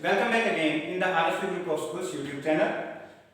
welcome back again in the RSV Group of Schools YouTube channel.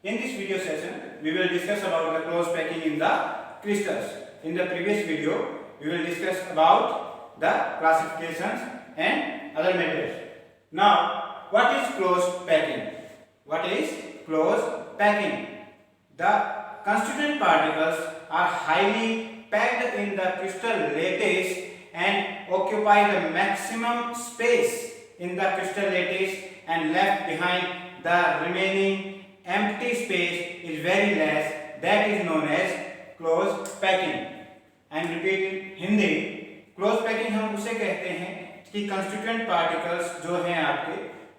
In this video session, we will discuss about the close packing in the crystals. In the previous video, we will discuss about the classifications and other matters. Now, what is close packing? What is close packing? The constituent particles are highly packed in the crystal lattice and occupy the maximum space in the crystal lattice, and left behind the remaining empty space is very less. That is known as close packing. I am repeating Hindi. Close packing हम उसे कहते हैं कि constituent particles जो हैं आपके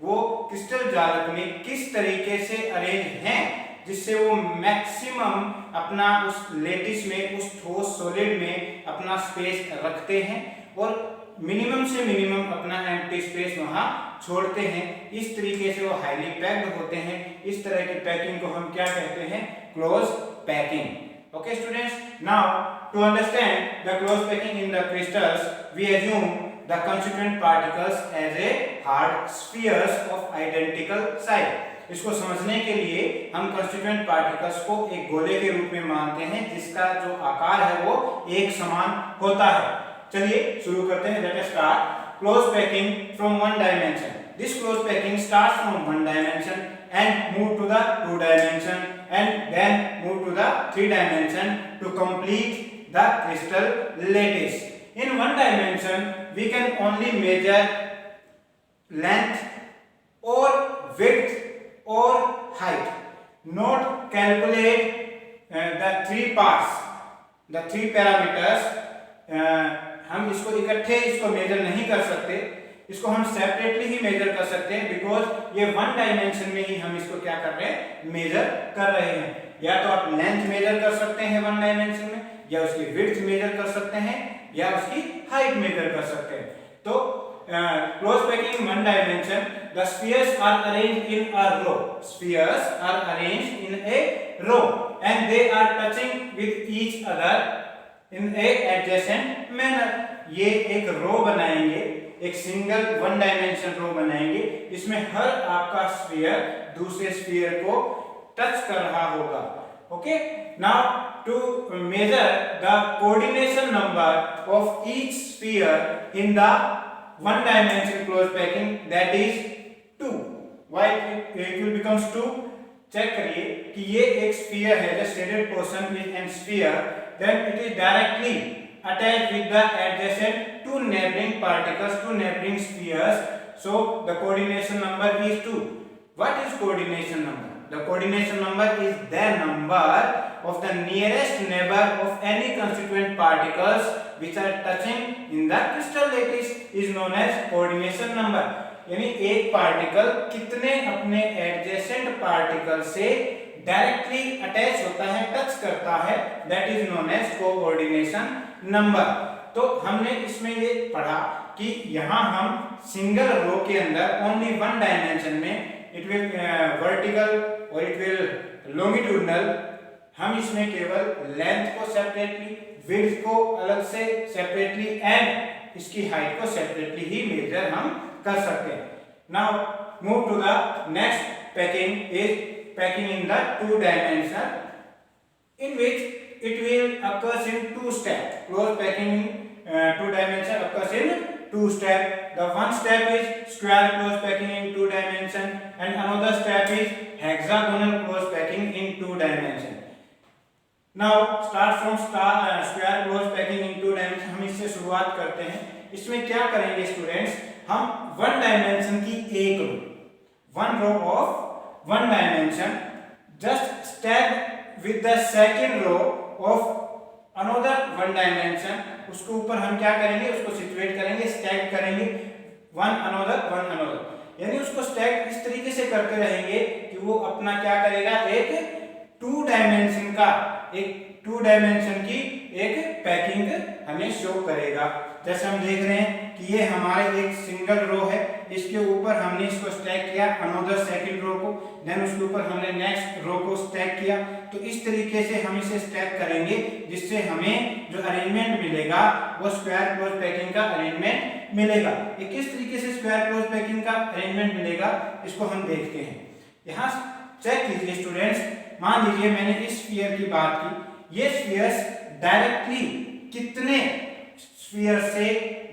वो crystal जालक में किस तरीके से अरेंज हैं जिससे वो मैक्सिमम अपना उस लेटिस में, उस ठोस सॉलिड में अपना स्पेस रखते हैं और मिनिमम से मिनिमम अपना एम्प्टी स्पेस वहां छोड़ते हैं। इस तरीके से वो हाईली पैक्ड होते हैं। इस तरह की पैकिंग को हम क्या कहते हैं? Close packing. Okay students, now to understand the close packing in the crystals we assume the constituent particles as a hard spheres of identical size. इसको समझने के लिए हम कंस्टिट्यूएंट पार्टिकल्स को एक गोले के रूप में मानते हैं जिसका जो आकार है वो एक समान होता है। चलिए शुरू करते हैं। Let us start close packing from one dimension. This close packing starts from one dimension and move to the two dimension and then move to the three dimension to complete the crystal lattice. In one dimension we can only measure length और width or height, not calculate the three parts, the three parameters. हम इसको इकट्ठे इसको major नहीं कर सकते, इसको हम सेपरेटली ही मेजर कर सकते हैं बिकॉज ये वन डायमेंशन में ही हम इसको क्या कर रहे हैं? मेजर कर रहे हैं। या तो आप लेंथ मेजर कर सकते हैं वन डायमेंशन में, या उसकी विड्थ मेजर कर सकते हैं, या उसकी हाइट मेजर कर सकते हैं। तो close packing in one dimension, the spheres are arranged in a row. Spheres are arranged in a row and they are touching with each other in a adjacent manner. ये एक रो बनाएंगे, एक single one dimension रो बनाएंगे। इसमें हर आपका sphere दूसरे sphere को touch कर रहा होगा। Okay, now to measure the coordination number of each sphere in the one dimension close packing, that is 2. Why it will becomes 2? Check करिए कि ये एक स्फीयर है, the shaded portion is an sphere, then it is directly attached with the adjacent two neighboring particles, two neighboring spheres. So the coordination number is 2. What is coordination number? The coordination number is the number of the nearest neighbor of any constituent particles which are touching in the crystal lattice is known as coordination number. यानी एक particle कितने अपने adjacent particle से directly attach होता है, touch करता है, that is known as coordination number. तो हमने इसमें ये पढ़ा कि यहाँ हम सिंगल रो के अंदर ओनली वन डायमेंशन में इट विल वर्टिकल और इट विल लॉन्गिट्यूडनल, हम इसमें केवल लेंथ को सेपरेटली, विड्थ को अलग से सेपरेटली एंड इसकी हाइट को सेपरेटली ही मेजर हम कर सकते हैं। Now move to the next packing is packing in the two dimension in which it will occurs in two steps. Close packing in two dimension occurs in two steps. The one step is square close packing in two dimension and another step is hexagonal close packing in two dimension. Now start from square close packing in two dimension. हम इससे शुरुआत करते हैं। इसमें क्या करेंगे students? हम one dimension की एक row, one row of one dimension just stack with the second row of another one dimension, उसके ऊपर हम क्या करेंगे? उसको सिचुएट करेंगे, स्टैक करेंगे, वन अनदर, यानी उसको स्टैक इस तरीके से करते रहेंगे कि वो अपना क्या करेगा? एक टू डायमेंशन का, एक टू डायमेंशन की एक पैकिंग हमें शो करेगा। जैसे हम देख रहे हैं कि ये हमारे एक सिंगल रो है, इसके ऊपर हमने इसको स्टैक किया अनदर सेकंड रो को, देन उसके ऊपर हमने नेक्स्ट रो को स्टैक किया। तो इस तरीके से हम इसे स्टैक करेंगे जिससे हमें जो अरेंजमेंट मिलेगा वो स्क्वायर क्लोज पैकिंग का अरेंजमेंट मिलेगा। ये किस तरीके से स्क्वायर क्लोज पैकिंग का अरेंजमेंट मिलेगा इसको हम देखते हैं। यहाँ चेक कीजिए स्टूडेंट्स, मान लीजिए मैंने इस स्फीयर की बात की, ये स्फीयर्स डायरेक्टली कितने स्फीयर से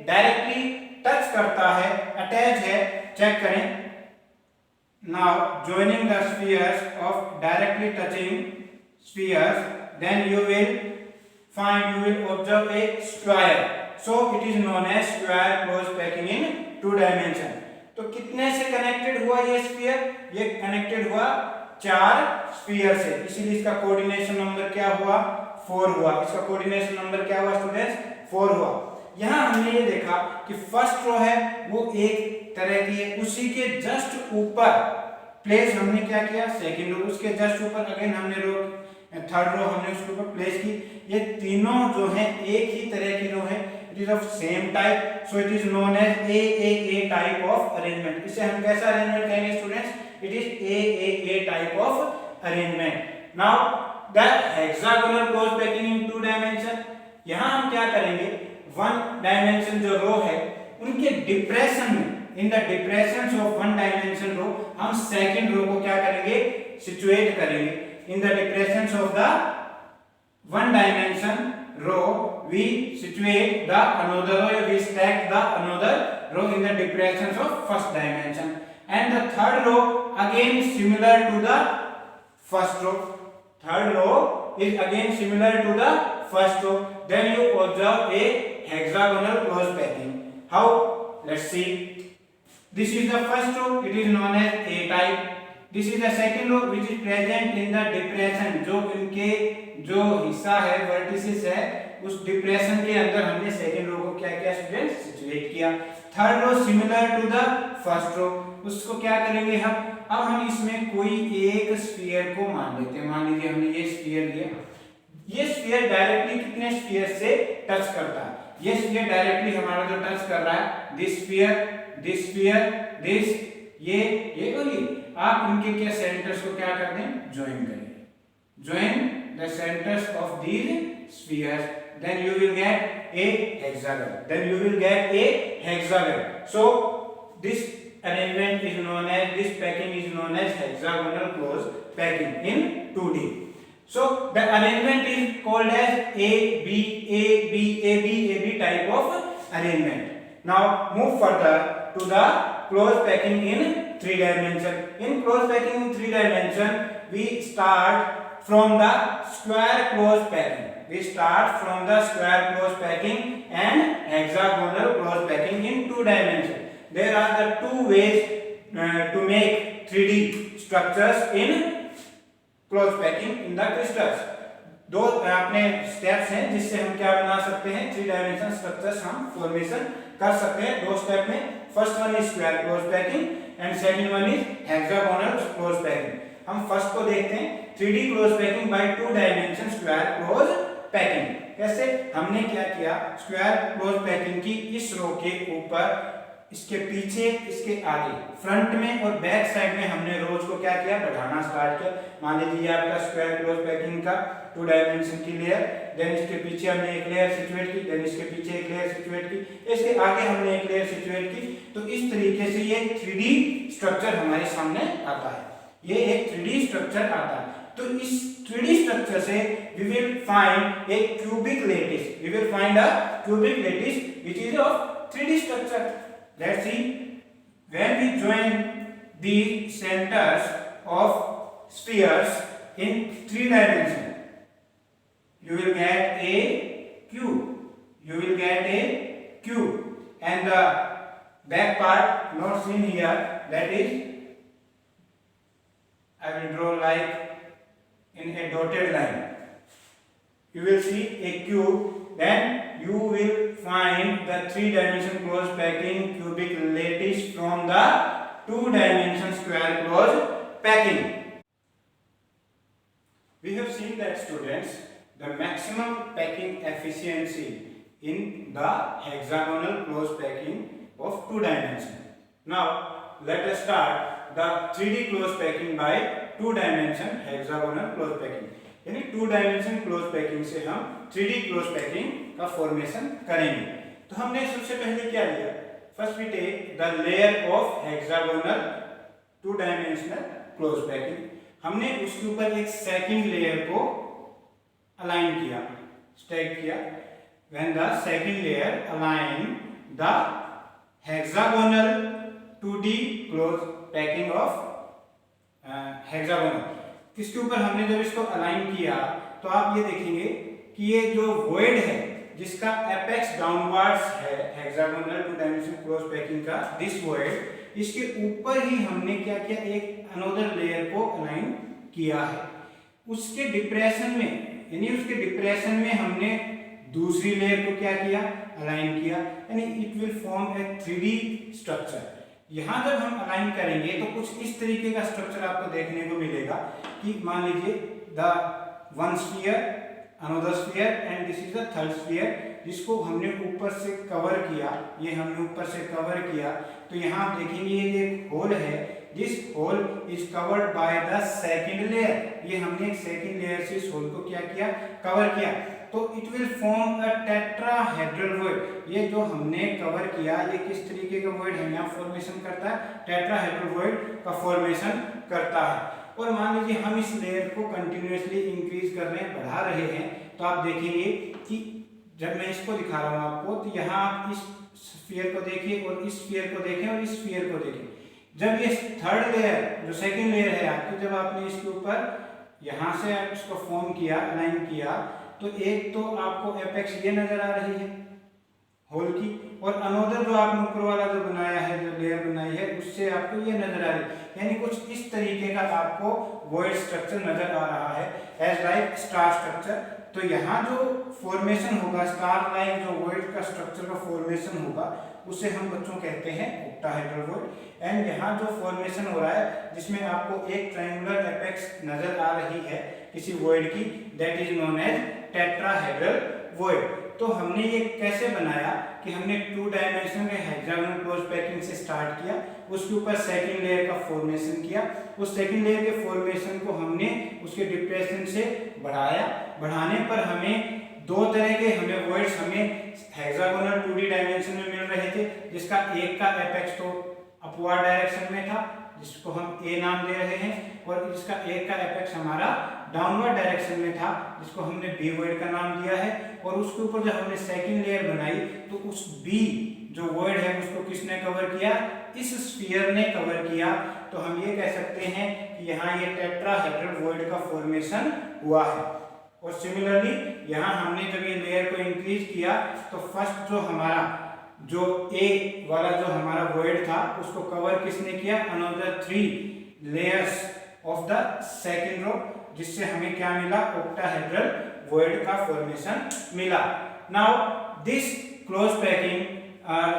डायरेक्टली टच करता है, अटैच है, चेक करें। Now joining the spheres of directly touching spheres, then you will observe a square, so it is known as square close packing in 2 dimension। तो कितने से connected हुआ ये स्फीयर? ये कनेक्टेड हुआ 4 स्फीयर से, इसीलिए इसका कोऑर्डिनेशन नंबर क्या हुआ? 4 हुआ। इसका कोऑर्डिनेशन नंबर क्या हुआ स्टूडेंट्स? 4 हुआ। यहाँ हमने ये देखा कि फर्स्ट रो है वो एक तरह की है, उसी के जस्ट ऊपर प्लेस हमने क्या किया? सेकंड रो, उसके जस्ट ऊपर अगेन हमने रो थर्ड रो हमने उसके ऊपर प्लेस की। ये तीनों जो है एक ही तरह की रो है, it is of same type, so it is known as a type of arrangement. इसे हम कैसा अरेंजमेंट कहेंगे students? It is a type of arrangement. Now the hexagonal close packing in 2 dimension, यहां हम क्या करेंगे? 1 डायमेंशन जो रो है उनके डिप्रेशन में, in the depressions of 1 dimension row, हम सेकंड रो को क्या करेंगे? सिचुएट करेंगे। In the depressions of the 1 dimension row we situate the another row, we stack the another row in the depressions of first dimension, and the third row again similar to the first row. Third row is again similar to the first row. Then you observe a hexagonal close packing. How? Let's see. This is the first row, it is known as A type. This is the second row which is present in the depression, जो इनके जो हिस्सा है vertices है उस depression के अंदर हमने सेकंड रो को क्या किया स्टूडेंट? सिचुएट किया। Third row similar to the first row, उसको क्या करेंगे हम? अब हम इसमें कोई एक स्फीयर को मान लेते हैं। मान लीजिए हमने ये स्फीयर लिया, ये स्फीयर डायरेक्टली कितने स्फीयर से टच करता है? ये स्फीयर डायरेक्टली हमारा जो टच कर रहा है, this sphere, this sphere, this, ये और ये, आप इनके क्या सेंटर्स को क्या कर दें? ज्वाइन करें। Join the centers of these spheres, then you will get a hexagon, then you will get a hexagon. So this arrangement is known as, this packing is known as hexagonal close packing in 2D. So the arrangement is called as AB type of arrangement. Now move further to the close packing in 3 dimension. In close packing in 3 dimension we start from the square close packing. We start from the square close packing and hexagonal close packing in 2 dimension. There are the 2 ways to make 3D structures in close packing in the crystals. दो अपने steps हैं जिससे हम क्या बना सकते हैं? 3 dimension structures हम फॉर्मेशन कर सकते हैं 2 स्टेप में। First one is square close packing and second one is hexagonal close packing. हम फर्स्ट को देखते हैं, 3D close packing by 2 dimension square close packing. कैसे? हमने क्या किया? स्क्वायर क्लोज पैकिंग की इस रो के ऊपर, इसके पीछे, इसके आगे, फ्रंट में और बैक साइड में हमने रोज को क्या किया? बढ़ाना स्टार्ट किया। मान लीजिए आपका स्क्वायर क्लोज पैकिंग का 2 डायमेंशन की लेयर, देन इसके पीछे हमने एक लेयर सिचुएट की, देन इसके पीछे एक लेयर सिचुएट की, इसके आगे हमने एक लेयर सिचुएट की। तो इस तरीके से ये 3D स्ट्रक्चर हमारे सामने आता है, ये एक 3D स्ट्रक्चर आता है। तो इस 3D स्ट्रक्चर से we will find a cubic lattice, we will find a cubic lattice which is of 3D structure. Let's see, when we join the centers of spheres in 3 dimension, you will get a cube, you will get a cube, and the back part not seen here, that is, I will draw like in a dotted line. You will see a cube, then you will find the 3 dimension close packing cubic lattice from the 2 dimension square close packing. We have seen that students, the maximum packing efficiency in the hexagonal close packing of 2 dimension. Now let us start the 3D close packing by 2 dimension hexagonal close packing. यानी 2 dimension close packing से हम 3D close packing का formation करेंगे। तो हमने सबसे पहले क्या लिया? first we take the layer of hexagonal two dimensional close packing. हमने उसके ऊपर एक सेकंड लेयर को अलाइन किया, स्टैक किया. When the second layer align the hexagonal 2D close packing of hexagonal, किसके ऊपर हमने जब इसको अलाइन किया तो आप ये देखेंगे कि ये जो वॉइड है जिसका एपेक्स डाउनवर्ड्स है hexagonal two dimensional close packing का, दिस वॉइड, इसके ऊपर ही हमने क्या किया, एक अनदर लेयर को अलाइन किया है. उसके डिप्रेशन में, यानी उसके डिप्रेशन में हमने दूसरी लेयर को क्या किया, अलाइन किया, यानी it will form A 3D structure. यहां जब हम अलाइन करेंगे तो कुछ इस तरीके का स्ट्रक्चर आपको देखने को मिलेगा कि मान लीजिए the one sphere, another sphere and this is the third sphere, जिसको हमने ऊपर से कवर किया, ये हमने ऊपर से कवर किया. तो यहाँ आप देखेंगे ये एक होल है, this hole is covered by the second layer. ये हमने एक सेकंड लेयर से इस होल को क्या किया, कवर किया. तो it will form a tetrahedral void. ये जो हमने कवर किया ये किस तरीके का वॉइड है, यहाँ फॉर्मेशन करता है, टेट्राहेड्रल वॉइड का फॉर्मेशन करता है. और मान लीजिए हम इस लेयर को कंटिन्यूअसली इंक्रीज कर रहे हैं, बढ़ा रहे हैं, तो आप देखेंगे कि जब मैं इसको दिखा रहा हूं आपको, तो यहाँ आप इस स्फीयर को देखिए और इस स्फीयर को देखें और इस स्फीयर को देखें. जब ये थर्ड लेयर, जो सेकंड लेयर है आपकी, जब आपने इसके ऊपर यहाँ से आप इसको फॉर्म किया, अलाइन किया, तो एक तो आपको एपेक्स ये नजर आ रही है होल की, और अनदर जो आपने ऊपर वाला जो बनाया है, जो लेयर बनाई है, उससे आपको ये नजर आ रही है. यानी कुछ इस तरीके का आपको वॉइड स्ट्रक्चर नजर आ रहा है, एज लाइक स्टार स्ट्रक्चर. तो यहाँ जो फॉर्मेशन होगा, स्टार लाइक जो वॉइड का स्ट्रक्चर का फॉर्मेशन होगा, उसे हम बच्चों कहते हैं ऑक्टाहेड्रल वॉइड. एंड यहाँ जो फॉर्मेशन हो रहा है जिसमें आपको एक ट्रायंगुलर एपेक्स नजर आ रही है किसी वॉइड की, that is known as tetrahedral void. तो हमने ये कैसे बनाया कि हमने टू डायमेंशन के हेक्सागोनल क्लोज पैकिंग से स्टार्ट किया, उसके ऊपर सेकंड लेयर का फॉर्मेशन किया, उस सेकंड लेयर के फॉर्मेशन को हमने उसके डिप्रेशन से बढ़ाया. बढ़ाने पर हमें दो तरह के हमें वॉइड्स हमें हेक्सागोनल 2D डायमेंशन में मिल रहे थे, जिसका एक का एपेक्स तो अपवर्ड डायरेक्शन में था, जिसको हम ए नाम दे रहे हैं, और इसका एक का एपेक्स हमारा डाउनवर्ड डायरेक्शन में था, जिसको हमने बी वॉइड का नाम दिया है. और उसके ऊपर जब हमने सेकंड लेयर बनाई तो उस बी जो वॉइड है उसको किसने कवर किया, इस स्फीयर ने कवर किया. तो हम ये कह सकते हैं कि यहाँ ये टेट्राहेड्रल वॉइड का फॉर्मेशन हुआ है. और सिमिलरली यहाँ हमने जब ये लेयर को इंक्रीज किया तो फर्स्ट जो हमारा जो ए वाला जो हमारा वॉइड था उसको कवर किसने किया, another 3 layers of the second row, जिससे हमें क्या मिला, ऑक्टाहेड्रल वॉइड का फॉर्मेशन मिला. Now this close packing are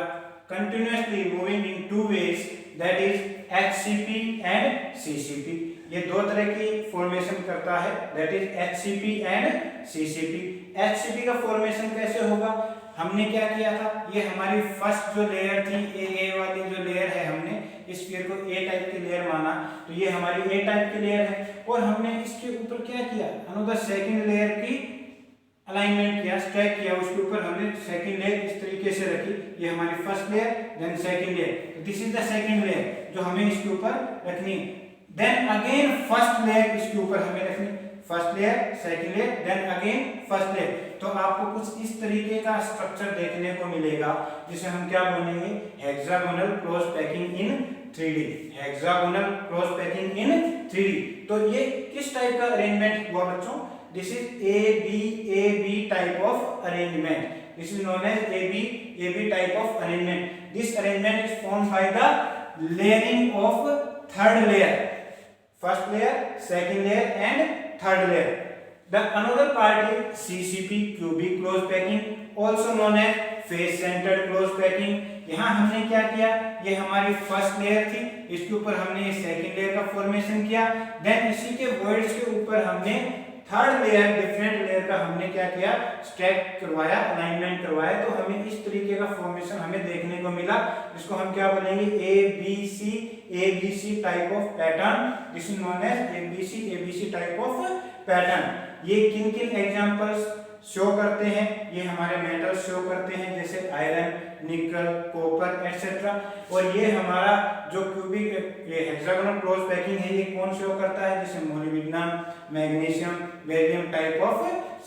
continuously moving in two ways, that is HCP and CCP. ये दो तरह की फॉर्मेशन करता है, that is HCP and CCP. HCP का फॉर्मेशन कैसे होगा, हमने क्या किया था, ये हमारी फर्स्ट जो लेयर थी, ए वाली जो लेयर है, हमने इस स्फीयर को ए टाइप की लेयर माना, तो ये हमारी ए टाइप की लेयर है. और हमने इसके ऊपर क्या किया, अनदर सेकंड लेयर की अलाइनमेंट किया, स्टैक किया, उसके ऊपर हमने सेकंड लेयर इस तरीके से रखी. ये हमारी first layer, then second layer, this is the second layer जो हमें इसके ऊपर रखनी. देन अगेन फर्स्ट लेयर इसके ऊपर हमें रखनी, first layer, second layer, then again first layer. तो आपको कुछ इस तरीके का स्ट्रक्चर देखने को मिलेगा, जिसे हम क्या बोलेंगे, हेक्सागोनल क्लोज पैकिंग इन 3D. हेक्सागोनल क्लोज पैकिंग इन 3D. तो ये किस टाइप का अरेंजमेंट हुआ बच्चों, this is AB type of arrangement. This is known as AB type of arrangement. This arrangement is formed by the layering of third layer, first layer, second layer, and third layer. The another part is CCP, cubic close packing, also known as face centered close packing. यहाँ हमने क्या किया, ये हमारी first layer थी, इसके ऊपर हमने ये सेकंड लेयर का फॉर्मेशन किया. देन इसी के वर्ड्स के ऊपर हमने थर्ड लेयर, डिफरेंट लेयर का हमने क्या किया, स्टैक करवाया, अलाइनमेंट करवाया. तो हमें इस तरीके का फॉर्मेशन हमें देखने को मिला, जिसको हम क्या बोलेंगे, ABC type of pattern. This is known as ABC type of pattern. ये किन किन एग्जांपल्स शो करते हैं, ये हमारे मेटल शो करते हैं जैसे आयरन, निकल, कॉपर एटसेट्रा। और ये हमारा जो क्यूबिक ये हेक्सागोनल क्लोज पैकिंग है ये कौन शो करता है, जैसे molybdenum, magnesium, beryllium type of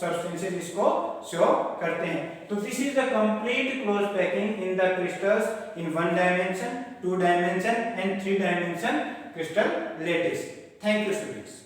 substances इसको शो करते हैं। तो this is the complete close packing in the crystals in 1 dimension, 2 dimension and 3 dimension crystal lattice. Thank you, students.